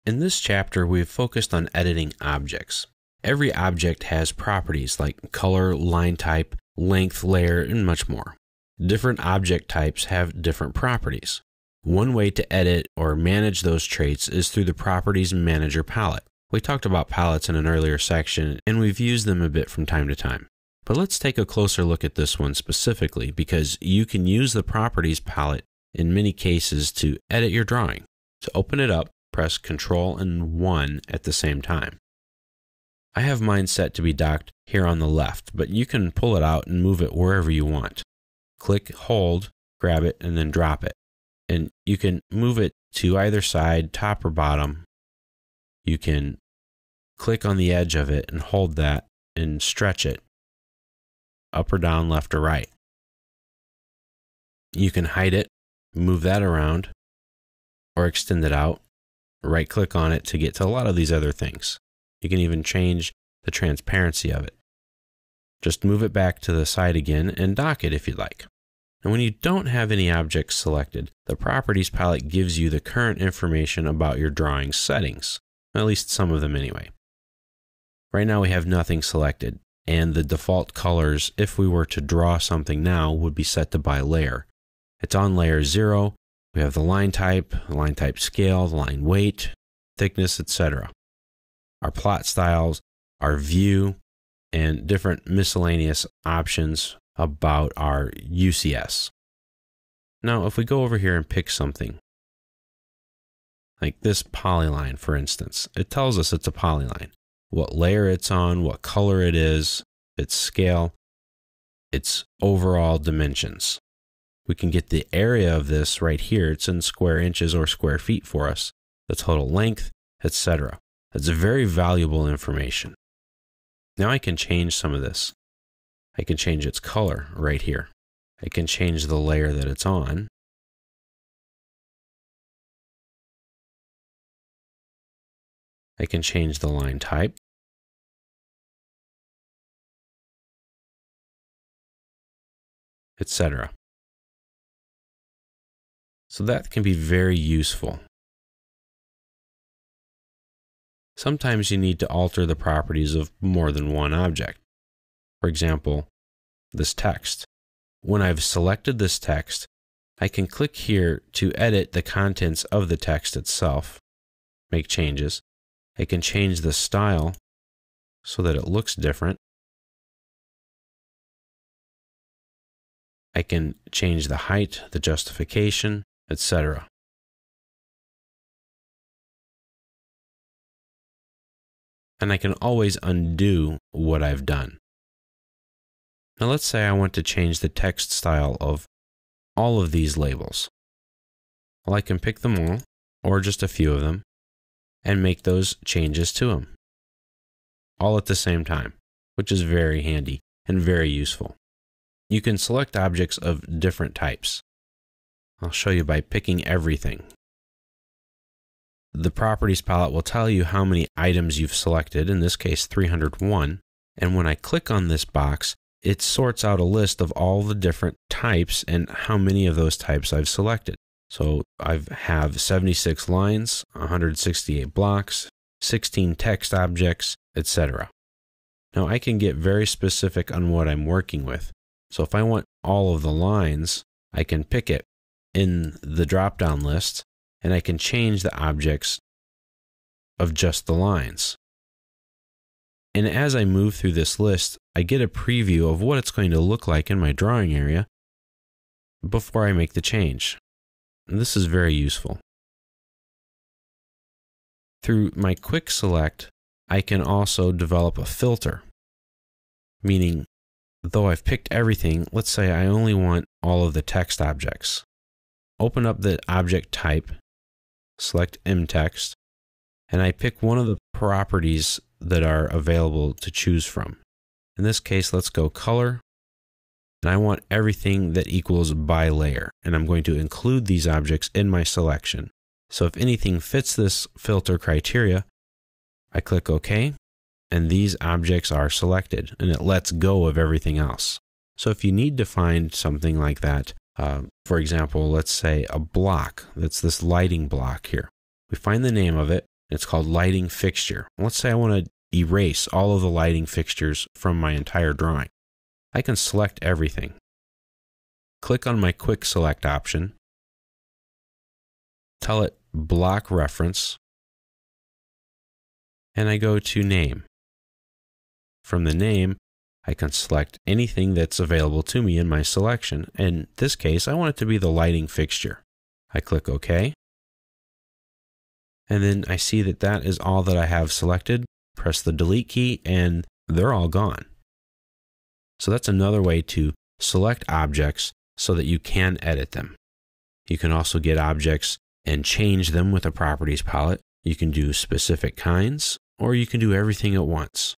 In this chapter, we've focused on editing objects. Every object has properties like color, line type, length, layer, and much more. Different object types have different properties. One way to edit or manage those traits is through the Properties Manager palette. We talked about palettes in an earlier section, and we've used them a bit from time to time. But let's take a closer look at this one specifically, because you can use the Properties palette in many cases to edit your drawing. To open it up, press Ctrl and 1 at the same time. I have mine set to be docked here on the left, but you can pull it out and move it wherever you want. Click, hold, grab it, and then drop it. And you can move it to either side, top or bottom. You can click on the edge of it and hold that and stretch it up or down, left or right. You can hide it, move that around, or extend it out. Right click on it to get to a lot of these other things. You can even change the transparency of it. Just move it back to the side again and dock it if you'd like. And when you don't have any objects selected, the Properties palette gives you the current information about your drawing settings, at least some of them anyway. Right now we have nothing selected, and the default colors, if we were to draw something now, would be set to by layer. It's on layer 0. We have the line type scale, the line weight, thickness, etc. Our plot styles, our view, and different miscellaneous options about our UCS. Now, if we go over here and pick something, like this polyline, for instance, it tells us it's a polyline. What layer it's on, what color it is, its scale, its overall dimensions. We can get the area of this right here. It's in square inches or square feet for us, the total length, etc. That's very valuable information. Now I can change some of this. I can change its color right here. I can change the layer that it's on. I can change the line type. Etc. So that can be very useful. Sometimes you need to alter the properties of more than one object. For example, this text. When I've selected this text, I can click here to edit the contents of the text itself, make changes. I can change the style so that it looks different. I can change the height, the justification, etc. And I can always undo what I've done. Now let's say I want to change the text style of all of these labels. Well, I can pick them all, or just a few of them, and make those changes to them, all at the same time, which is very handy and very useful. You can select objects of different types. I'll show you by picking everything. The Properties palette will tell you how many items you've selected, in this case 301, and when I click on this box, it sorts out a list of all the different types and how many of those types I've selected. So I have 76 lines, 168 blocks, 16 text objects, etc. Now I can get very specific on what I'm working with. So if I want all of the lines, I can pick it in the drop-down list, and I can change the objects of just the lines. And as I move through this list, I get a preview of what it's going to look like in my drawing area before I make the change. And this is very useful. Through my quick select, I can also develop a filter, meaning though I've picked everything, let's say I only want all of the text objects. Open up the object type, select mText, and I pick one of the properties that are available to choose from. In this case, let's go color, and I want everything that equals by layer, and I'm going to include these objects in my selection. So if anything fits this filter criteria, I click OK, and these objects are selected, and it lets go of everything else. So if you need to find something like that, for example, let's say a block, that's this lighting block here. We find the name of it, It's called lighting fixture. Let's say I want to erase all of the lighting fixtures from my entire drawing. I can select everything. Click on my quick select option. Tell it block reference. And I go to name. From the name, I can select anything that's available to me in my selection. In this case, I want it to be the lighting fixture. I click OK. And then I see that that is all that I have selected. Press the delete key and they're all gone. So that's another way to select objects so that you can edit them. You can also get objects and change them with a properties palette. You can do specific kinds, or you can do everything at once.